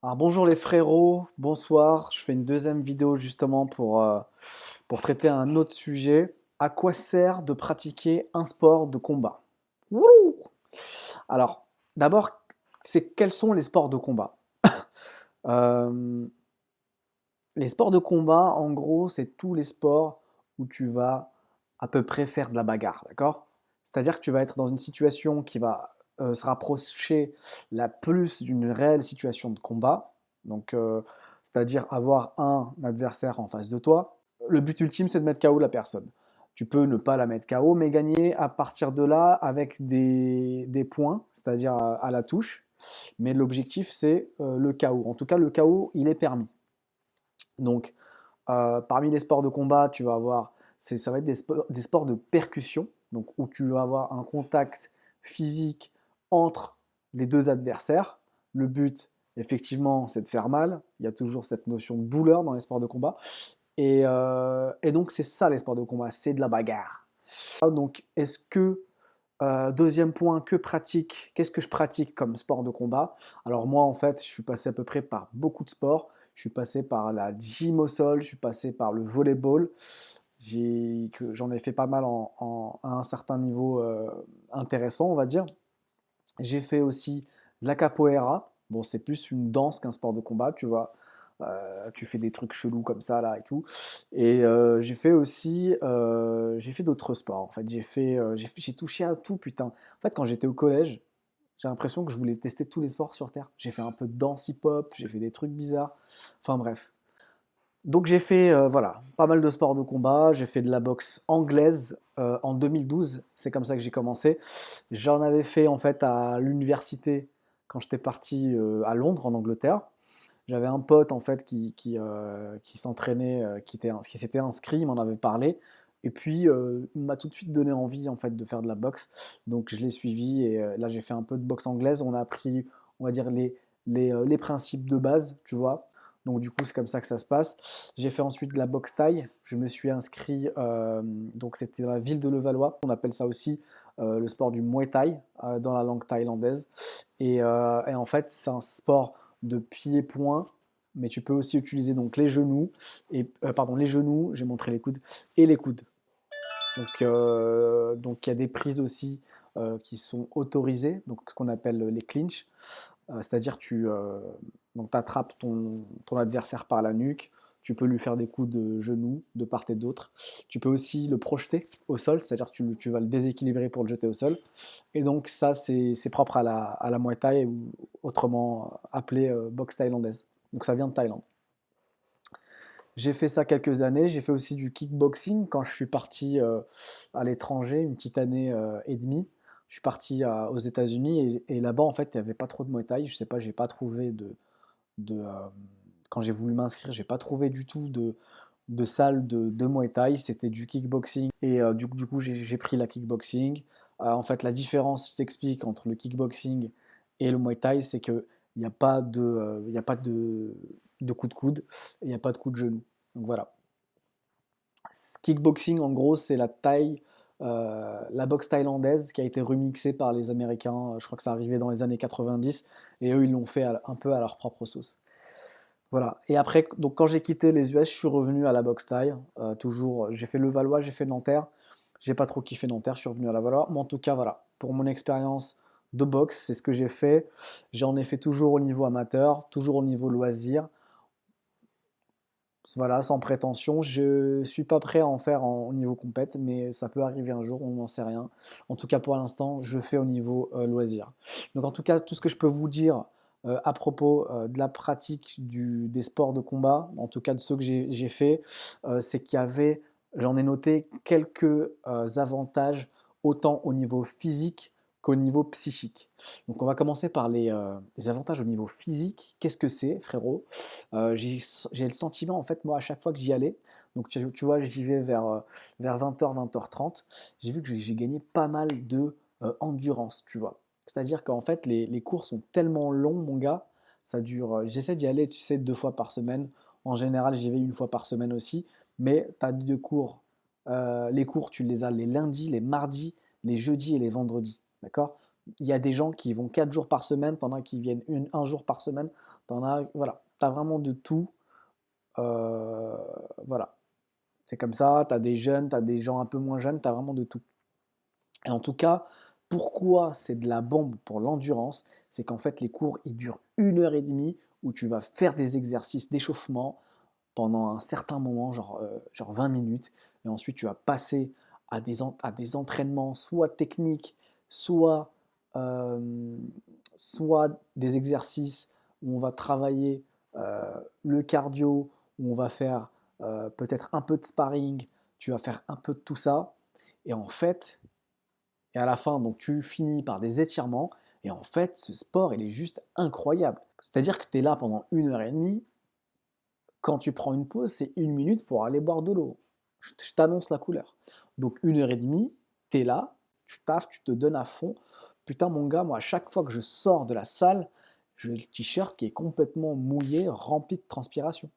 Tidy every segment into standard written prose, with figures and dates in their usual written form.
Alors bonjour les frérots, bonsoir. Je fais une deuxième vidéo justement pour traiter un autre sujet. À quoi sert de pratiquer un sport de combat? Wouhou. Alors, d'abord, c'est quels sont les sports de combat? Euh, les sports de combat, en gros, c'est tous les sports où tu vas à peu près faire de la bagarre, d'accord? C'est-à-dire que tu vas être dans une situation qui va se rapprocher la plus d'une réelle situation de combat. Donc, c'est-à-dire avoir un adversaire en face de toi. Le but ultime, c'est de mettre KO la personne. Tu peux ne pas la mettre KO, mais gagner à partir de là avec des points, c'est-à-dire à la touche. Mais l'objectif, c'est le KO. En tout cas, le KO, il est permis. Donc, parmi les sports de combat, tu vas avoir, ça va être des sports de percussion, donc où tu vas avoir un contact physique entre les deux adversaires. Le but, effectivement, c'est de faire mal. Il y a toujours cette notion de douleur dans les sports de combat. Et donc, c'est ça les sports de combat, c'est de la bagarre. Donc, est-ce que deuxième point, qu'est-ce que je pratique comme sport de combat? Alors moi, en fait, je suis passé à peu près par beaucoup de sports. Je suis passé par la gym au sol, je suis passé par le volleyball. J'en ai fait pas mal à un certain niveau intéressant, on va dire. J'ai fait aussi de la capoeira. Bon, c'est plus une danse qu'un sport de combat, tu vois. Tu fais des trucs chelous comme ça là et tout. Et j'ai fait aussi, j'ai fait d'autres sports. En fait, j'ai touché à tout, putain. En fait, quand j'étais au collège, j'ai l'impression que je voulais tester tous les sports sur Terre. J'ai fait un peu de danse hip-hop, j'ai fait des trucs bizarres. Enfin bref. Donc j'ai fait voilà, pas mal de sports de combat. J'ai fait de la boxe anglaise en 2012. C'est comme ça que j'ai commencé. J'en avais fait en fait à l'université quand j'étais parti à Londres, en Angleterre. J'avais un pote en fait qui s'entraînait, qui s'était inscrit, il m'en avait parlé. Et puis il m'a tout de suite donné envie en fait de faire de la boxe. Donc je l'ai suivi et là j'ai fait un peu de boxe anglaise. On a appris, on va dire, les principes de base, tu vois. Donc du coup c'est comme ça que ça se passe. J'ai fait ensuite de la boxe thaï. Je me suis inscrit, donc c'était dans la ville de Levallois. On appelle ça aussi le sport du Muay Thai dans la langue thaïlandaise. Et en fait c'est un sport de pied-point, mais tu peux aussi utiliser donc les genoux, pardon, les genoux, j'ai montré les coudes, et les coudes. Donc il y a des prises aussi qui sont autorisées, donc ce qu'on appelle les clinches, c'est-à-dire tu attrapes ton adversaire par la nuque, tu peux lui faire des coups de genoux de part et d'autre. Tu peux aussi le projeter au sol, c'est-à-dire que tu vas le déséquilibrer pour le jeter au sol. Et donc ça, c'est propre à la Muay Thai, ou autrement appelé boxe thaïlandaise. Donc ça vient de Thaïlande. J'ai fait ça quelques années. J'ai fait aussi du kickboxing quand je suis parti à l'étranger, une petite année et demie. Je suis parti aux États-Unis et là-bas, en fait, il n'y avait pas trop de Muay Thai. Je sais pas, j'ai pas trouvé de quand j'ai voulu m'inscrire, j'ai pas trouvé du tout de salle de Muay Thai. C'était du kickboxing et du coup, j'ai pris la kickboxing. En fait, la différence, je t'explique, entre le kickboxing et le Muay Thai, c'est que il n'y a pas il y a pas de coup de coude, il n'y a pas de coup de genou. Donc voilà. Kickboxing, en gros, c'est la boxe thaïlandaise qui a été remixée par les Américains. Je crois que ça arrivait dans les années 90 et eux, ils l'ont fait un peu à leur propre sauce. Voilà. Et après, donc quand j'ai quitté les US, je suis revenu à la boxe thaï. Toujours, j'ai fait Levallois, j'ai fait Nanterre. J'ai pas trop kiffé Nanterre, je suis revenu à la Valois. Mais en tout cas, voilà. Pour mon expérience de boxe, c'est ce que j'ai fait. J'en ai fait toujours au niveau amateur, toujours au niveau loisir. Voilà, sans prétention. Je suis pas prêt à en faire au niveau compète, mais ça peut arriver un jour, on n'en sait rien. En tout cas, pour l'instant, je fais au niveau loisir. Donc, en tout cas, tout ce que je peux vous dire à propos de la pratique des sports de combat, en tout cas de ceux que j'ai fait, c'est qu'il y avait, j'en ai noté quelques avantages, autant au niveau physique qu'au niveau psychique. Donc, on va commencer par les avantages au niveau physique. Qu'est-ce que c'est, frérot? J'ai le sentiment, en fait, moi, à chaque fois que j'y allais, donc tu vois, j'y vais vers 20h, 20h30, j'ai vu que j'ai gagné pas mal de endurance, tu vois. C'est-à-dire qu'en fait, les cours sont tellement longs, mon gars, ça dure. J'essaie d'y aller, tu sais, 2 fois par semaine. En général, j'y vais une fois par semaine aussi, mais tu as deux cours. Les cours, tu les as les lundis, les mardis, les jeudis et les vendredis. D'accord? Il y a des gens qui vont 4 jours par semaine, t'en as qui viennent un jour par semaine, t'en as, voilà, tu as vraiment de tout. Euh, voilà, c'est comme ça, tu as des jeunes, tu as des gens un peu moins jeunes, tu as vraiment de tout. Et en tout cas, pourquoi c'est de la bombe pour l'endurance? C'est qu'en fait, les cours, ils durent 1 heure et demie où tu vas faire des exercices d'échauffement pendant un certain moment, genre 20 minutes. Et ensuite, tu vas passer à des entraînements, soit techniques, soit, euh, soit des exercices où on va travailler le cardio, où on va faire peut-être un peu de sparring, tu vas faire un peu de tout ça. Et en fait, et à la fin, donc tu finis par des étirements. Et en fait, ce sport, il est juste incroyable. C'est-à-dire que tu es là pendant 1 heure et demie. Quand tu prends une pause, c'est 1 minute pour aller boire de l'eau. Je t'annonce la couleur. Donc 1 heure et demie, tu es là, tu taffes, tu te donnes à fond. Putain, mon gars, moi, à chaque fois que je sors de la salle, j'ai le t-shirt qui est complètement mouillé, rempli de transpiration.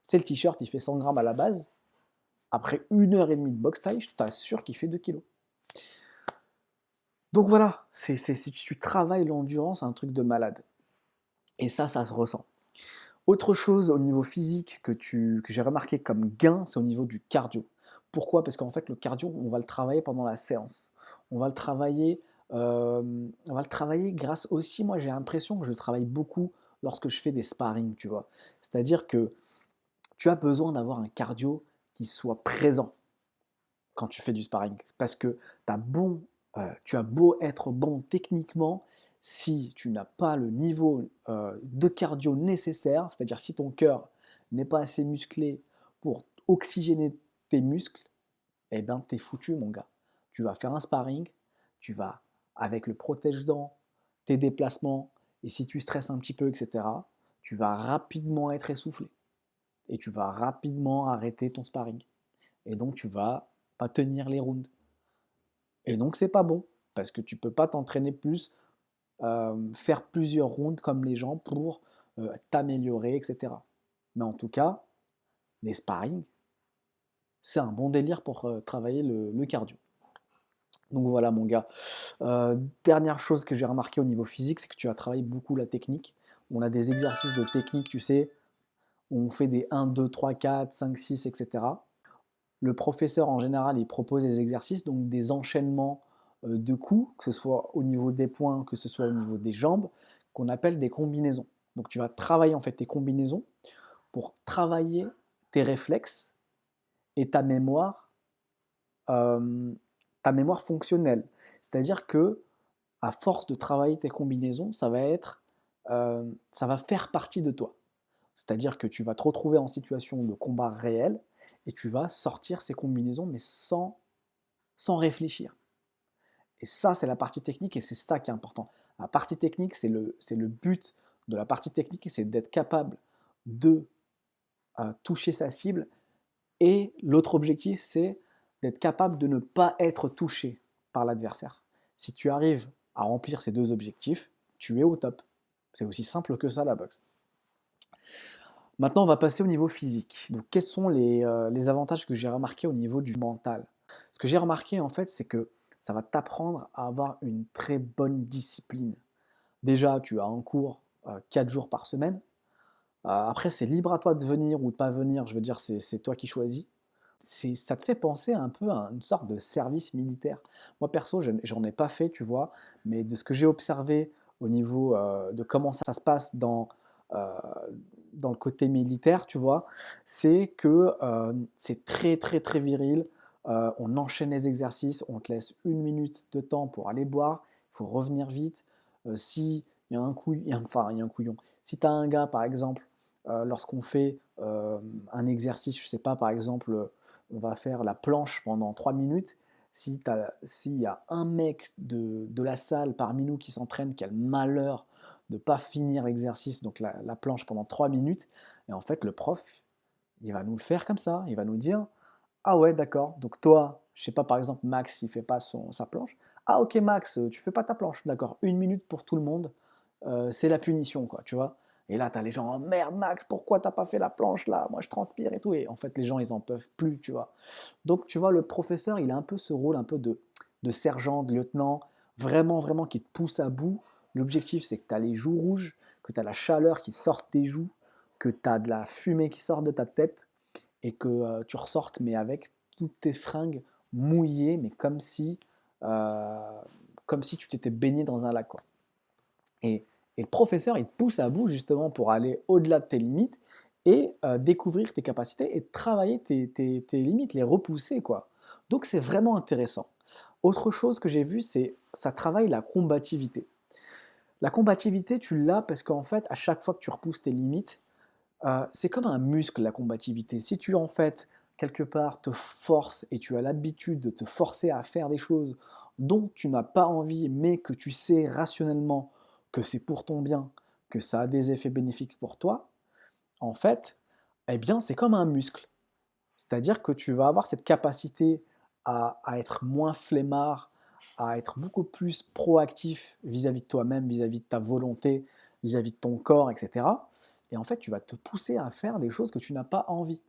Tu sais, le t-shirt, il fait 100 grammes à la base. Après 1 heure et demie de boxe taille, je t'assure qu'il fait 2 kilos. Donc voilà, si tu travailles l'endurance, c'est un truc de malade. Et ça se ressent. Autre chose au niveau physique que j'ai remarqué comme gain, c'est au niveau du cardio. Pourquoi? Parce qu'en fait, le cardio, on va le travailler pendant la séance. On va le travailler, on va le travailler grâce aussi, moi j'ai l'impression que je travaille beaucoup lorsque je fais des sparring, tu vois. C'est-à-dire que tu as besoin d'avoir un cardio qui soit présent quand tu fais du sparring. Parce que tu as beau être bon techniquement, si tu n'as pas le niveau de cardio nécessaire, c'est-à-dire si ton cœur n'est pas assez musclé pour oxygéner tes muscles, eh ben t'es foutu mon gars. Tu vas faire un sparring, tu vas avec le protège-dents, tes déplacements, et si tu stresses un petit peu, etc., tu vas rapidement être essoufflé. Et tu vas rapidement arrêter ton sparring. Et donc tu vas pas tenir les rounds. Et donc c'est pas bon, parce que tu peux pas t'entraîner plus, faire plusieurs rounds comme les gens pour t'améliorer, etc. Mais en tout cas, les sparring, c'est un bon délire pour travailler le cardio. Donc voilà mon gars. Dernière chose que j'ai remarqué au niveau physique, c'est que tu as travaillé beaucoup la technique. On a des exercices de technique, tu sais, où on fait des 1, 2, 3, 4, 5, 6, etc. Le professeur, en général, il propose des exercices, donc des enchaînements de coups, que ce soit au niveau des poings, que ce soit au niveau des jambes, qu'on appelle des combinaisons. Donc tu vas travailler en fait tes combinaisons pour travailler tes réflexes et euh, ta mémoire fonctionnelle. C'est-à-dire que à force de travailler tes combinaisons, ça va faire partie de toi. C'est-à-dire que tu vas te retrouver en situation de combat réel et tu vas sortir ces combinaisons, mais sans réfléchir. Et ça, c'est la partie technique et c'est ça qui est important. La partie technique, c'est le but de la partie technique, c'est d'être capable de toucher sa cible. Et l'autre objectif, c'est d'être capable de ne pas être touché par l'adversaire. Si tu arrives à remplir ces deux objectifs, tu es au top. C'est aussi simple que ça la boxe. Maintenant, on va passer au niveau physique. Donc, quels sont les avantages que j'ai remarqués au niveau du mental? Ce que j'ai remarqué, en fait, c'est que ça va t'apprendre à avoir une très bonne discipline. Déjà, tu as un cours 4 jours par semaine. Après, c'est libre à toi de venir ou de pas venir. Je veux dire, c'est toi qui choisis. Ça te fait penser un peu à une sorte de service militaire. Moi, perso, j'en ai pas fait, tu vois, mais de ce que j'ai observé au niveau de comment ça se passe euh, dans le côté militaire, tu vois, c'est que c'est très, très, très viril. On enchaîne les exercices, on te laisse 1 minute de temps pour aller boire, il faut revenir vite. Si il y a un enfin, il y a un couillon. Si tu as un gars, par exemple, lorsqu'on fait un exercice, je sais pas, par exemple, on va faire la planche pendant 3 minutes. S'il y a un mec de la salle parmi nous qui s'entraîne, qui a le malheur de ne pas finir l'exercice, donc la planche pendant 3 minutes, et en fait, le prof, il va nous le faire comme ça. Il va nous dire, ah ouais, d'accord, donc toi, je sais pas, par exemple, Max, il fait pas sa planche. Ah ok, Max, tu fais pas ta planche, d'accord, 1 minute pour tout le monde, c'est la punition, quoi, tu vois. Et là, tu as les gens, oh merde, Max, pourquoi t'as pas fait la planche là? Moi, je transpire et tout. Et en fait, les gens, ils en peuvent plus, tu vois. Donc, tu vois, le professeur, il a un peu ce rôle un peu de sergent, de lieutenant, vraiment, vraiment qui te pousse à bout. L'objectif, c'est que tu as les joues rouges, que tu as la chaleur qui sort de tes joues, que tu as de la fumée qui sort de ta tête et que tu ressortes, mais avec toutes tes fringues mouillées, mais euh, comme si tu t'étais baigné dans un lac, quoi. Et, et le professeur, il te pousse à bout justement pour aller au-delà de tes limites et découvrir tes capacités et travailler tes limites, les repousser, quoi. Donc c'est vraiment intéressant. Autre chose que j'ai vu, c'est ça travaille la combativité. La combativité, tu l'as parce qu'en fait, à chaque fois que tu repousses tes limites, c'est comme un muscle, la combativité. Si tu, en fait, quelque part, te forces et tu as l'habitude de te forcer à faire des choses dont tu n'as pas envie, mais que tu sais rationnellement que c'est pour ton bien, que ça a des effets bénéfiques pour toi, en fait, eh bien, c'est comme un muscle. C'est-à-dire que tu vas avoir cette capacité à être moins flemmard, à être beaucoup plus proactif vis-à-vis de toi-même, vis-à-vis de ta volonté, vis-à-vis de ton corps, etc. Et en fait, tu vas te pousser à faire des choses que tu n'as pas envie.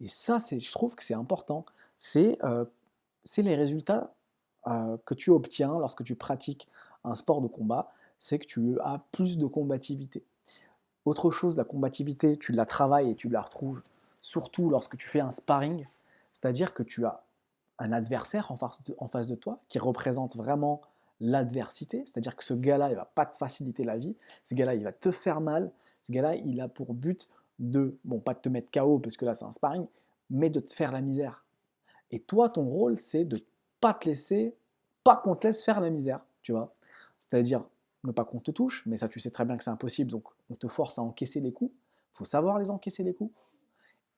Et ça, je trouve que c'est important. C'est c'est les résultats que tu obtiens lorsque tu pratiques un sport de combat, c'est que tu as plus de combativité. Autre chose, la combativité, tu la travailles et tu la retrouves surtout lorsque tu fais un sparring, c'est-à-dire que tu as un adversaire en face de toi qui représente vraiment l'adversité, c'est-à-dire que ce gars-là, il va pas te faciliter la vie, ce gars-là, il va te faire mal, ce gars-là, il a pour but de, bon, pas de te mettre KO parce que là, c'est un sparring, mais de te faire la misère. Et toi, ton rôle, c'est de pas te laisser, pas qu'on te laisse faire la misère, tu vois. C'est-à-dire ne pas qu'on te touche, mais ça, tu sais très bien que c'est impossible, donc on te force à encaisser les coups. Il faut savoir les encaisser les coups.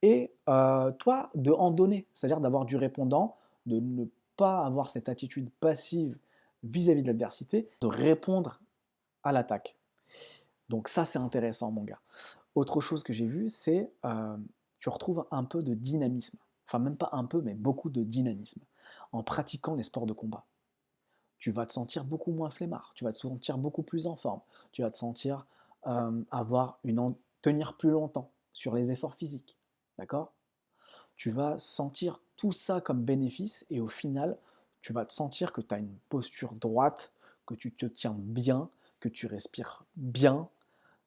Et toi, de en donner, c'est-à-dire d'avoir du répondant, de ne pas avoir cette attitude passive vis-à-vis de l'adversité, de répondre à l'attaque. Donc ça, c'est intéressant, mon gars. Autre chose que j'ai vu, c'est tu retrouves un peu de dynamisme. Enfin, même pas un peu, mais beaucoup de dynamisme en pratiquant les sports de combat. Tu vas te sentir beaucoup moins flemmard, tu vas te sentir beaucoup plus en forme, tu vas te sentir tenir plus longtemps sur les efforts physiques. D'accord? Tu vas sentir tout ça comme bénéfice et au final, tu vas te sentir que tu as une posture droite, que tu te tiens bien, que tu respires bien,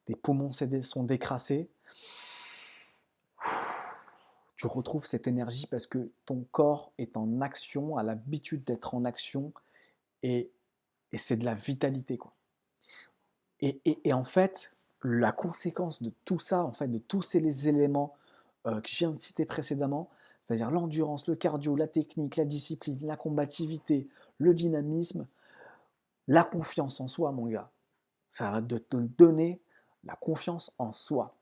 tes poumons sont décrassés. Tu retrouves cette énergie parce que ton corps est en action, a l'habitude d'être en action et, et c'est de la vitalité, quoi. Et en fait, la conséquence de tout ça, en fait, de tous ces éléments que je viens de citer précédemment, c'est-à-dire l'endurance, le cardio, la technique, la discipline, la combativité, le dynamisme, la confiance en soi, mon gars. Ça va te donner la confiance en soi.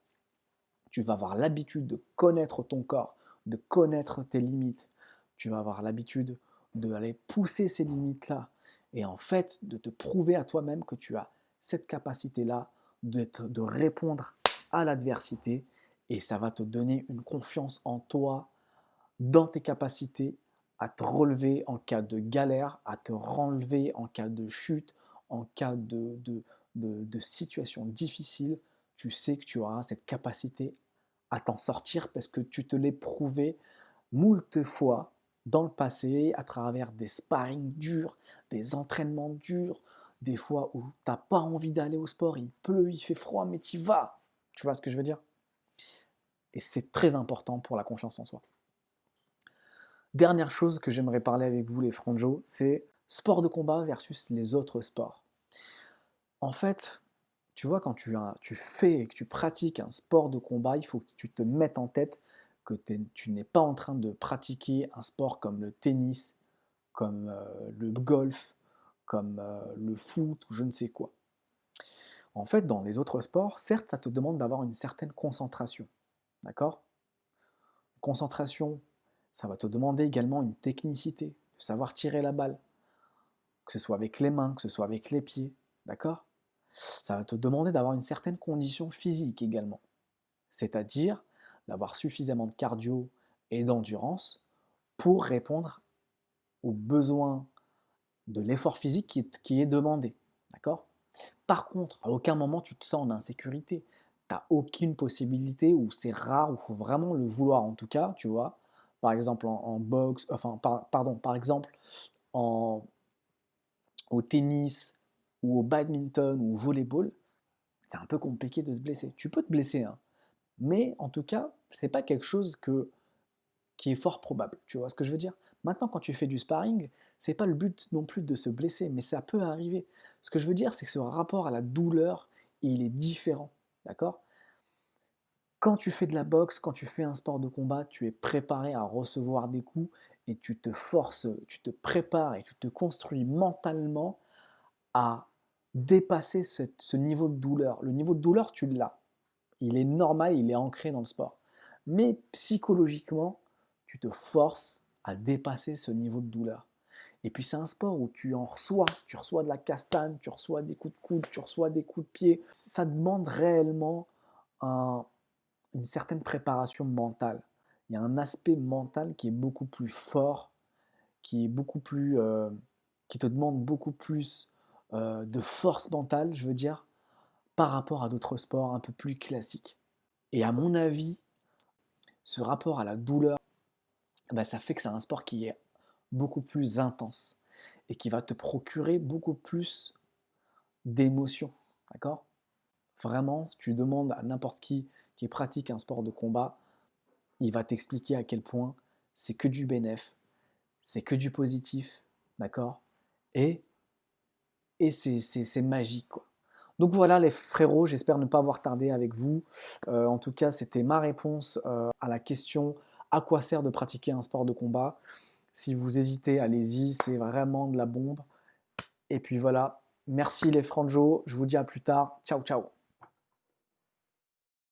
Tu vas avoir l'habitude de connaître ton corps, de connaître tes limites. Tu vas avoir l'habitude d'aller pousser ces limites-là et en fait de te prouver à toi-même que tu as cette capacité-là de répondre à l'adversité et ça va te donner une confiance en toi, dans tes capacités à te relever en cas de galère, à te relever en cas de chute, en cas de situation difficile. Tu sais que tu auras cette capacité à t'en sortir parce que tu te l'es prouvé moult fois dans le passé à travers des sparring durs, des entraînements durs, des fois où tu n'as pas envie d'aller au sport, il pleut, il fait froid, mais tu y vas. Tu vois ce que je veux dire? Et c'est très important pour la confiance en soi. Dernière chose que j'aimerais parler avec vous, les franjos, c'est sport de combat versus les autres sports. En fait, tu vois, quand tu fais et que tu pratiques un sport de combat, il faut que tu te mettes en tête que tu n'es pas en train de pratiquer un sport comme le tennis, comme le golf, comme le foot ou je ne sais quoi. En fait, dans les autres sports, certes, ça te demande d'avoir une certaine concentration. D'accord? Concentration, ça va te demander également une technicité, de savoir tirer la balle, que ce soit avec les mains, que ce soit avec les pieds. D'accord? Ça va te demander d'avoir une certaine condition physique également, c'est-à-dire d'avoir suffisamment de cardio et d'endurance pour répondre aux besoins de l'effort physique qui est demandé. D'accord? Par contre, à aucun moment tu te sens en insécurité. Tu n'as aucune possibilité, ou c'est rare, ou il faut vraiment le vouloir en tout cas, tu vois. Par exemple en boxe, enfin, pardon, par exemple en, au tennis ou au badminton ou au volleyball, c'est un peu compliqué de se blesser. Tu peux te blesser, hein, mais en tout cas, c'est pas quelque chose qui est fort probable. Tu vois ce que je veux dire? Maintenant, quand tu fais du sparring, c'est pas le but non plus de se blesser, mais ça peut arriver. Ce que je veux dire, c'est que ce rapport à la douleur, il est différent. D'accord? Quand tu fais de la boxe, quand tu fais un sport de combat, tu es préparé à recevoir des coups et tu te forces, tu te prépares et tu te construis mentalement à dépasser ce niveau de douleur. Le niveau de douleur, tu l'as. Il est normal, il est ancré dans le sport. Mais psychologiquement, tu te forces à dépasser ce niveau de douleur. Et puis c'est un sport où tu reçois de la castagne, tu reçois des coups de coude, tu reçois des coups de pied. Ça demande réellement un, une certaine préparation mentale. Il y a un aspect mental qui est beaucoup plus fort, qui est beaucoup plus, qui te demande beaucoup plus de force mentale, je veux dire, par rapport à d'autres sports un peu plus classiques. Et à mon avis, ce rapport à la douleur, bah, ça fait que c'est un sport qui est beaucoup plus intense et qui va te procurer beaucoup plus d'émotions. D'accord? Vraiment, tu demandes à n'importe qui pratique un sport de combat, il va t'expliquer à quel point c'est que du bénéf, c'est que du positif, d'accord? Et, et c'est magique, quoi. Donc voilà les frérots, j'espère ne pas avoir tardé avec vous. En tout cas, c'était ma réponse à la question à quoi sert de pratiquer un sport de combat. Si vous hésitez, allez-y, c'est vraiment de la bombe. Et puis voilà, merci les franjos, je vous dis à plus tard. Ciao, ciao.